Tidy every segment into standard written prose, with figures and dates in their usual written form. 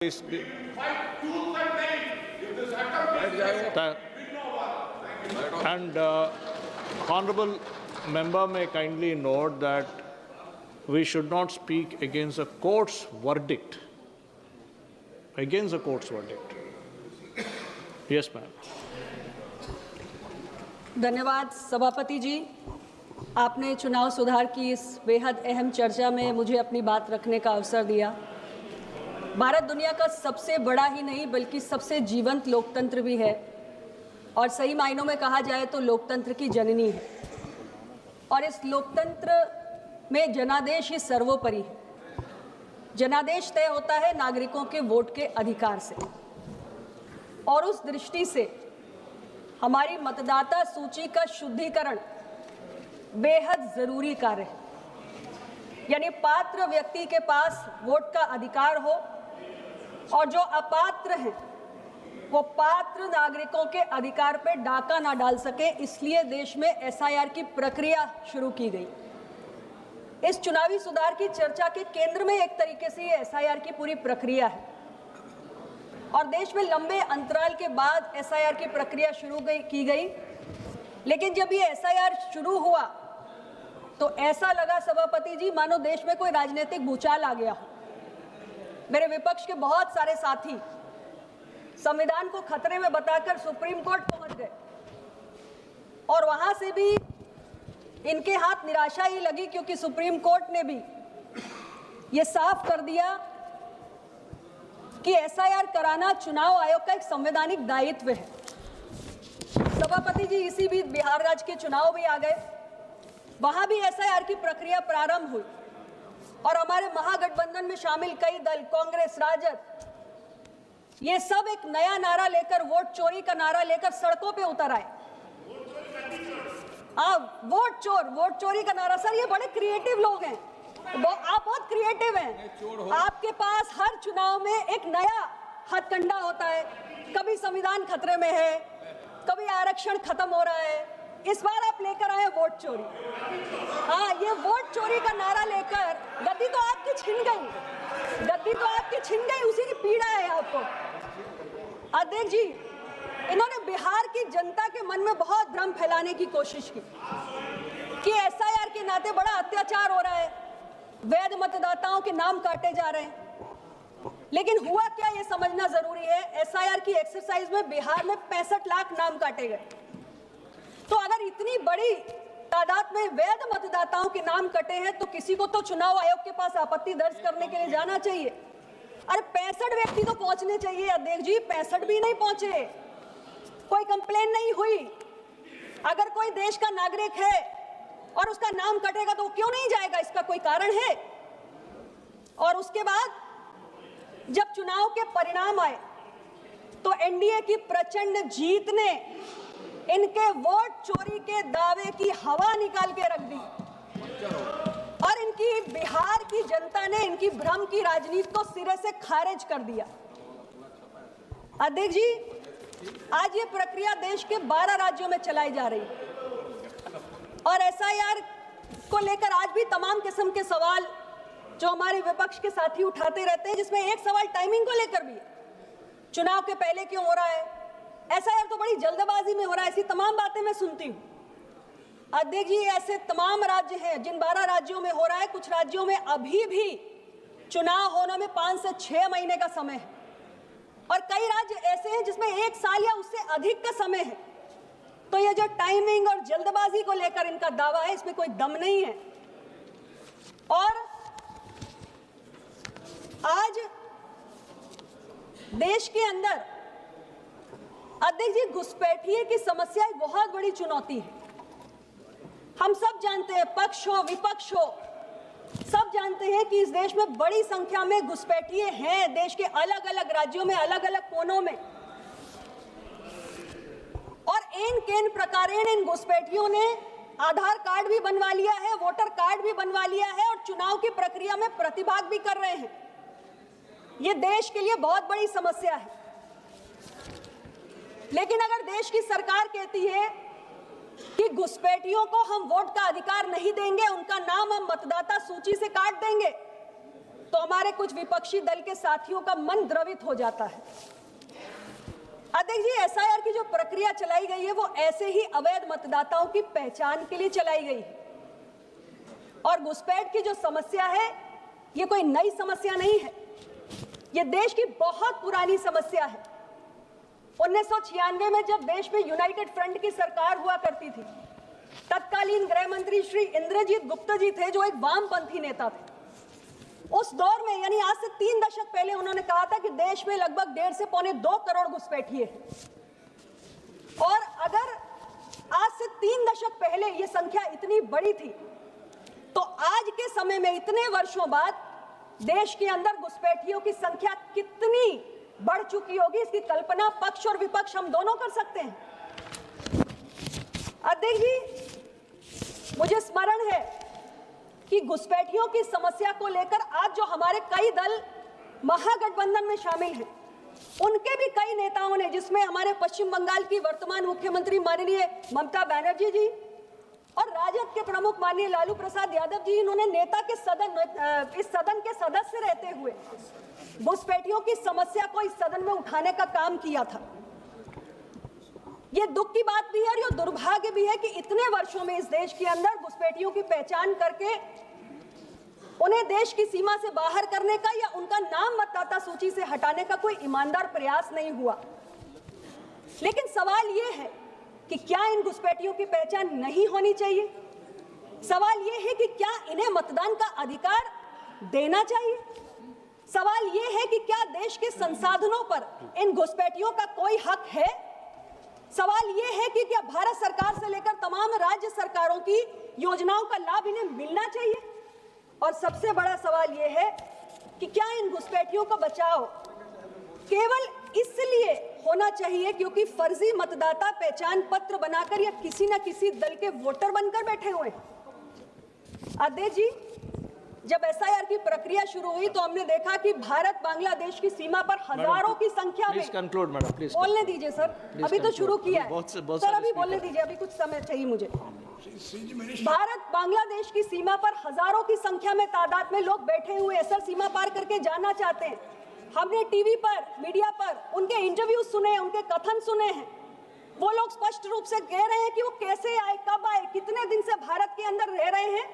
And honorable member may kindly note that we should not speak against a court's verdict. Against the court's verdict. Yes, ma'am. धन्यवाद सभापति जी, आपने चुनाव सुधार की इस बेहद अहम चर्चा में मुझे अपनी बात रखने का अवसर दिया। भारत दुनिया का सबसे बड़ा ही नहीं बल्कि सबसे जीवंत लोकतंत्र भी है और सही मायनों में कहा जाए तो लोकतंत्र की जननी है और इस लोकतंत्र में जनादेश ही सर्वोपरि है। जनादेश तय होता है नागरिकों के वोट के अधिकार से और उस दृष्टि से हमारी मतदाता सूची का शुद्धिकरण बेहद जरूरी कार्य है। यानी पात्र व्यक्ति के पास वोट का अधिकार हो और जो अपात्र हैं वो पात्र नागरिकों के अधिकार पे डाका ना डाल सके, इसलिए देश में एसआईआर की प्रक्रिया शुरू की गई। इस चुनावी सुधार की चर्चा के केंद्र में एक तरीके से ये एसआईआर की पूरी प्रक्रिया है और देश में लंबे अंतराल के बाद एसआईआर की प्रक्रिया शुरू की गई। लेकिन जब ये एसआईआर शुरू हुआ तो ऐसा लगा सभापति जी मानो देश में कोई राजनीतिक भूचाल आ गया हो। मेरे विपक्ष के बहुत सारे साथी संविधान को खतरे में बताकर सुप्रीम कोर्ट पहुंच गए और वहां से भी इनके हाथ निराशा ही लगी क्योंकि सुप्रीम कोर्ट ने भी ये साफ कर दिया कि एसआईआर कराना चुनाव आयोग का एक संवैधानिक दायित्व है। सभापति जी, इसी बीच बिहार राज्य के चुनाव भी आ गए, वहां भी एसआईआर की प्रक्रिया प्रारंभ हुई और हमारे महागठबंधन में शामिल कई दल, कांग्रेस, राजद, ये सब एक नया नारा लेकर, वोट चोरी का नारा लेकर सड़कों पे उतर आए। वोट चोरी का नारा। सर, ये बड़े क्रिएटिव लोग हैं, आप बहुत क्रिएटिव हैं। आपके पास हर चुनाव में एक नया हथकंडा होता है। कभी संविधान खतरे में है, कभी आरक्षण खत्म हो रहा है, इस बार आप लेकर आए वोट चोरी। हाँ, ये वोट चोरी का नारा लेकर गद्दी तो आपकी छिन गई, उसी की पीड़ा है आपको। अध्यक्ष जी, इन्होंने बिहार की जनता के मन में बहुत भ्रम फैलाने की कोशिश की कि एसआईआर के नाते बड़ा अत्याचार हो रहा है, वैध मतदाताओं के नाम काटे जा रहे हैं। लेकिन हुआ क्या, ये समझना जरूरी है। एसआईआर की एक्सरसाइज में बिहार में 65 लाख नाम काटे गए। तो अगर इतनी बड़ी तादाद में वैध मतदाताओं के नाम कटे हैं तो किसी को तो चुनाव आयोग के पास आपत्ति दर्ज करने के लिए जाना चाहिए। अरे 65 व्यक्ति तो पहुंचने चाहिए अध्यक्ष जी, 65 भी नहीं पहुंचे, कोई कंप्लेन नहीं हुई। अगर कोई देश का नागरिक है और उसका नाम कटेगा तो क्यों नहीं जाएगा, इसका कोई कारण है। और उसके बाद जब चुनाव के परिणाम आए तो एनडीए की प्रचंड जीत ने इनके वोट चोरी के दावे की हवा निकाल के रख दी और इनकी बिहार की जनता ने इनकी भ्रम की राजनीति को सिरे से खारिज कर दिया। अध्यक्ष जी, आज ये प्रक्रिया देश के 12 राज्यों में चलाई जा रही है और एसआईआर को लेकर आज भी तमाम किस्म के सवाल जो हमारे विपक्ष के साथी उठाते रहते हैं, जिसमें एक सवाल टाइमिंग को लेकर भी है। चुनाव के पहले क्यों हो रहा है, एसआईआर तो बड़ी जल्दबाजी में हो रहा है, ऐसी तमाम बातें मैं सुनती हूँ। अध्यक्ष जी, ऐसे तमाम राज्य हैं जिन 12 राज्यों में हो रहा है, कुछ राज्यों में अभी भी चुनाव होने में 5 से 6 महीने का समय है और कई राज्य ऐसे हैं जिसमें 1 साल या उससे अधिक का समय है। तो ये जो टाइमिंग और जल्दबाजी को लेकर इनका दावा है, इसमें कोई दम नहीं है। और आज देश के अंदर अध्यक्ष जी घुसपैठिए की समस्या एक बहुत बड़ी चुनौती है। हम सब जानते हैं, पक्ष हो विपक्ष हो, सब जानते हैं कि इस देश में बड़ी संख्या में घुसपैठिए हैं, देश के अलग अलग राज्यों में, अलग अलग कोनों में। और इन प्रकारेण इन घुसपैठियों ने आधार कार्ड भी बनवा लिया है, वोटर कार्ड भी बनवा लिया है और चुनाव की प्रक्रिया में प्रतिभाग भी कर रहे हैं। ये देश के लिए बहुत बड़ी समस्या है। लेकिन अगर देश की सरकार कहती है कि घुसपैठियों को हम वोट का अधिकार नहीं देंगे, उनका नाम हम मतदाता सूची से काट देंगे, तो तो हमारे कुछ विपक्षी दल के साथियों का मन द्रवित हो जाता है। अध्यक्ष जी, एसआईआर की जो प्रक्रिया चलाई गई है वो ऐसे ही अवैध मतदाताओं की पहचान के लिए चलाई गई है। और घुसपैठ की जो समस्या है ये कोई नई समस्या नहीं है, ये देश की बहुत पुरानी समस्या है। 1996 में जब देश में यूनाइटेड फ्रंट की सरकार हुआ करती थी, तत्कालीन गृह मंत्री श्री इंद्रजीत गुप्ता जी थे जो एक वामपंथी नेता थे। उस दौर में यानी आज से 3 दशक पहले उन्होंने कहा था कि देश में लगभग 1.5 से पौने 2 करोड़ घुसपैठिए हैं। और अगर आज से 3 दशक पहले ये संख्या इतनी बड़ी थी तो आज के समय में इतने वर्षों बाद देश के अंदर घुसपैठियों की संख्या कितनी बढ़ चुकी होगी, इसकी कल्पना पक्ष और विपक्ष हम दोनों कर सकते हैं। अध्यक्ष जी, मुझे स्मरण है कि घुसपैठियों की समस्या को लेकर आज जो हमारे कई दल महागठबंधन में शामिल हैं, उनके भी कई नेताओं ने, जिसमें हमारे पश्चिम बंगाल की वर्तमान मुख्यमंत्री माननीय ममता बनर्जी जी और राजद के प्रमुख माननीय लालू प्रसाद यादव जी, इन्होंने नेता के इस सदन के सदस्य रहते हुए घुसपैठियों की समस्या को इस सदन में उठाने का काम किया था। ये दुख की बात भी है और ये दुर्भाग्य भी है कि इतने वर्षों में इस देश के अंदर घुसपैठियों की पहचान करके उन्हें देश की सीमा से बाहर करने का या उनका नाम मतदाता सूची से हटाने का कोई ईमानदार प्रयास नहीं हुआ। लेकिन सवाल ये है कि क्या इन घुसपैठियों की पहचान नहीं होनी चाहिए? सवाल ये है कि क्या इन्हें मतदान का अधिकार देना चाहिए? सवाल ये है कि क्या देश के संसाधनों पर इन घुसपैठियों का कोई हक है? सवाल ये है कि क्या भारत सरकार से लेकर तमाम राज्य सरकारों की योजनाओं का लाभ इन्हें मिलना चाहिए? और सबसे बड़ा सवाल ये है कि क्या इन घुसपैठियों का बचाव केवल इसलिए होना चाहिए क्योंकि फर्जी मतदाता पहचान पत्र बनाकर या किसी न किसी दल के वोटर बनकर बैठे हुए हैं? अध्यक्ष जी, जब एसआईआर की प्रक्रिया शुरू हुई तो हमने देखा कि भारत बांग्लादेश की सीमा पर हजारों की संख्या में, कंक्लूड मैडम, प्लीज बोलने दीजिए सर, अभी तो शुरू किया है सर, अभी बोलने दीजिए, अभी कुछ समय चाहिए मुझे। भारत बांग्लादेश की सीमा पर हजारों की संख्या में तादाद में लोग बैठे हुए हैं सर, सीमा पार करके जाना चाहते हैं। हमने टीवी पर, मीडिया पर उनके इंटरव्यू सुने, उनके कथन सुने हैं। वो लोग स्पष्ट रूप से कह रहे हैं कि वो कैसे आए, कब आए, कितने दिन से भारत के अंदर रह रहे हैं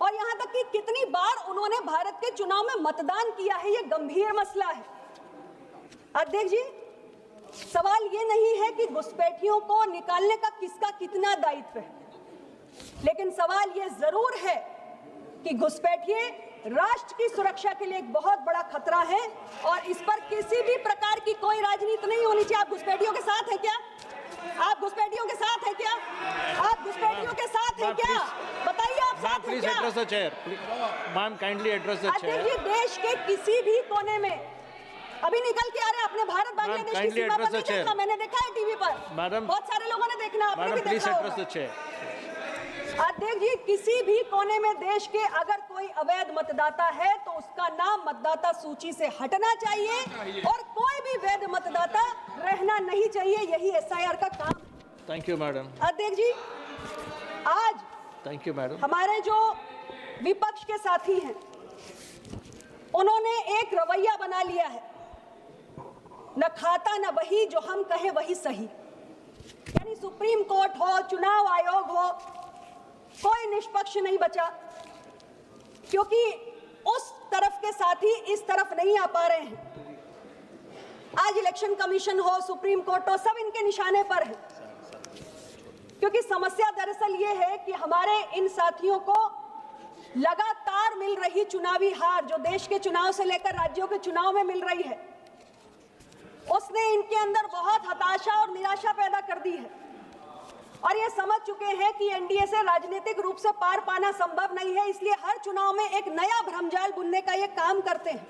और यहाँ तक कि कितनी बार उन्होंने भारत के चुनाव में मतदान किया है। ये गंभीर मसला है। अध्यक्ष जी, सवाल ये नहीं है कि घुसपैठियों को निकालने का किसका कितना दायित्व है, लेकिन सवाल ये जरूर है कि घुसपैठिए राष्ट्र की सुरक्षा के लिए एक बहुत बड़ा खतरा है और इस पर किसी भी प्रकार की कोई राजनीति नहीं होनी चाहिए। आप घुसपैठियों के साथ हैं क्या? आप घुसपैठियों के साथ हैं क्या? आप घुसपैठियों के साथ हैं क्या? बताइए, आप साथ हैं क्या? Address the chair ma'am, kindly address the chair. अध्यक्ष जी, देश के किसी भी कोने में अभी निकल के आ रहे हैं, अपने भारत बांग्लादेश की सीमा पर नहीं देखा, मैंने देखा है टीवी पर, मैडम, बहुत सारे लोगों ने देखना, आपने भी देखा होगा। अध्यक्ष जी, किसी भी कोने में देश के अगर कोई अवैध मतदाता है तो उसका नाम मतदाता सूची से हटना चाहिए और कोई भी वैध मतदाता रहना नहीं चाहिए। यही एसआईआर का काम। Thank you madam. अध्यक्ष जी, आज थैंक यू मैडम, हमारे जो विपक्ष के साथी हैं उन्होंने एक रवैया बना लिया है, न खाता न वही, जो हम कहे वही सही। यानी सुप्रीम कोर्ट हो, चुनाव आयोग हो, कोई निष्पक्ष नहीं बचा क्योंकि उस तरफ के साथी इस तरफ नहीं आ पा रहे हैं। आज इलेक्शन कमीशन हो, सुप्रीम कोर्ट हो, सब इनके निशाने पर है क्योंकि समस्या दरअसल ये है कि हमारे इन साथियों को लगातार मिल रही चुनावी हार, जो देश के चुनाव से लेकर राज्यों के चुनाव में मिल रही है, उसने इनके अंदर बहुत हताशा और निराशा पैदा कर दी है और ये समझ चुके हैं कि एनडीए से राजनीतिक रूप से पार पाना संभव नहीं है, इसलिए हर चुनाव में एक नया भ्रमजाल बुनने का ये काम करते हैं।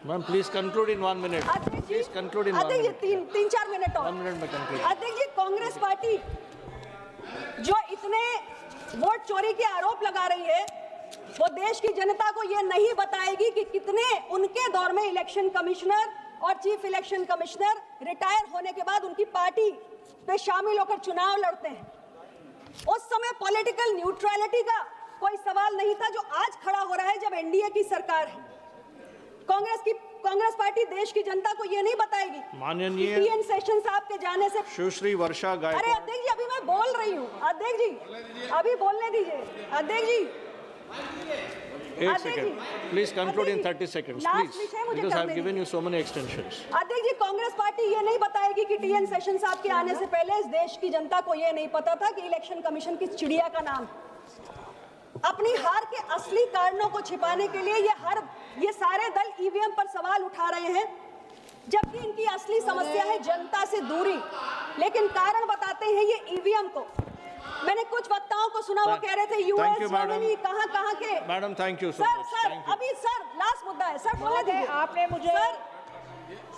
Ma'am, please conclude in 1 minute. Please conclude in 1 minute. 3-4 minute और 1 मिनट में कंक्लूड। अध्यक्ष जी, कांग्रेस पार्टी जो इतने वोट चोरी के आरोप लगा रही है, वो देश की जनता को ये नहीं बताएगी कि कितने उनके दौर में इलेक्शन कमिश्नर और चीफ इलेक्शन कमिश्नर रिटायर होने के बाद उनकी पार्टी पे शामिल होकर चुनाव लड़ते हैं। उस समय पॉलिटिकल न्यूट्रलिटी का कोई सवाल नहीं था जो आज खड़ा हो रहा है जब एनडीए की सरकार है। कांग्रेस पार्टी देश की जनता को ये नहीं बताएगी माननीय टीएन सेशन साहब के जाने से। सुश्री वर्षा अरे गायकवाड़, अध्यक्ष जी, अभी मैं बोल रही हूँ। अध्यक्ष जी अभी बोलने दीजिए। अध्यक्ष जी एक second, please conclude in 30 seconds, last please, विषय मुझे because I have करने given you so many extensions. अध्यक्ष जी, कांग्रेस पार्टी ये नहीं बताएगी कि टीएन सेशन साहब के आने से पहले इस देश की जनता को ये नहीं पता था कि इलेक्शन कमीशन की चिड़िया का नाम। अपनी हार के असली कारणों को छिपाने के लिए ये सारे दल ईवीएम पर सवाल उठा रहे हैं, जबकि इनकी असली समस्या है जनता से दूरी। लेकिन कारण बताते हैं ये ईवीएम को। मैंने कुछ वक्ताओं को सुना, वो कह रहे थे यूएस, जर्मनी, कहां के। Madam, thank you so much. Sir अभी सर लास्ट मुद्दा है, सर बोलने दीजिए। आपने मुझे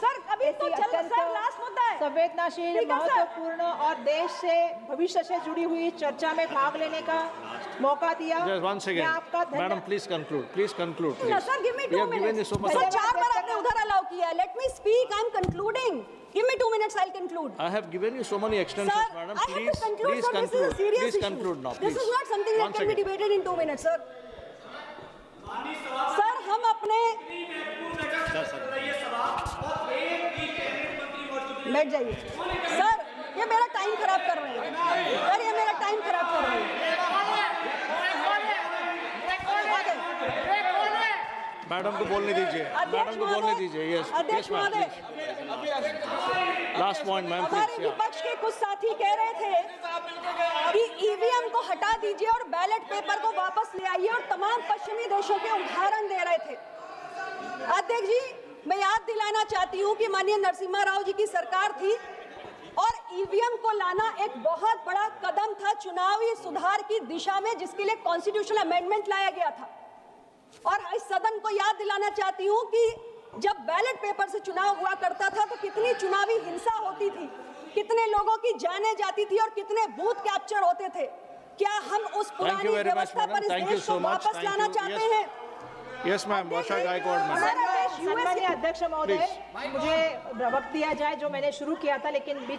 सर अभी तो चल, सर लास्ट मुद्दा है। संवेदनशील, ठीक है, सर। महत्वपूर्ण और देश से भविष्य से जुड़ी हुई चर्चा में भाग लेने का मौका दिया। Just one मैं second, आपका madam, please conclude, please. Sir give me We 2 have given you minutes। so much. Sir 4 बार आपने उधर अलाउ किया है। Let me speak, I am concluding. Give me 2 minutes, I conclude. I have given you so many extensions, Sir, madam. I have Please, to conclude, please sir. This is a conclude. serious Please issue. conclude now, This please. is not something that One can be second. debated in 2 minutes, sir. Sir हम अपने बैठ जाइए। Sir ये मेरा time खराब कर रहे हैं। सर ये मेरा टाइम खराब कर रहे हैं। मैडम को बोलने दीजिए, मैडम को बोलने दीजिए। यस, अध्यक्ष महोदय, लास्ट पॉइंट मैम, हमारे प्लीज। विपक्ष के कुछ साथी कह रहे थे कि ईवीएम को हटा दीजिए और बैलेट पेपर को वापस ले आइए, और तमाम पश्चिमी देशों के उदाहरण दे रहे थे। अध्यक्ष जी, मैं याद दिलाना चाहती हूं कि माननीय नरसिम्हा राव जी की सरकार थी और ईवीएम को लाना एक बहुत बड़ा कदम था चुनावी सुधार की दिशा में, जिसके लिए कॉन्स्टिट्यूशनल अमेंडमेंट लाया गया था। और इस सदन को याद दिलाना चाहती हूं कि जब बैलेट पेपर से चुनाव हुआ करता था तो कितनी चुनावी हिंसा होती थी, कितने लोगों की जानें जाती थी और कितने बूथ कैप्चर होते थे। क्या हम उस पुरानी व्यवस्था पर इस देश को वापस लाना चाहते हैं? यस मैम, वर्षा गायकवाड़ मैम। सम्मानीय अध्यक्ष महोदय, मुझे वक्त दिया जाए जो मैंने शुरू किया था, लेकिन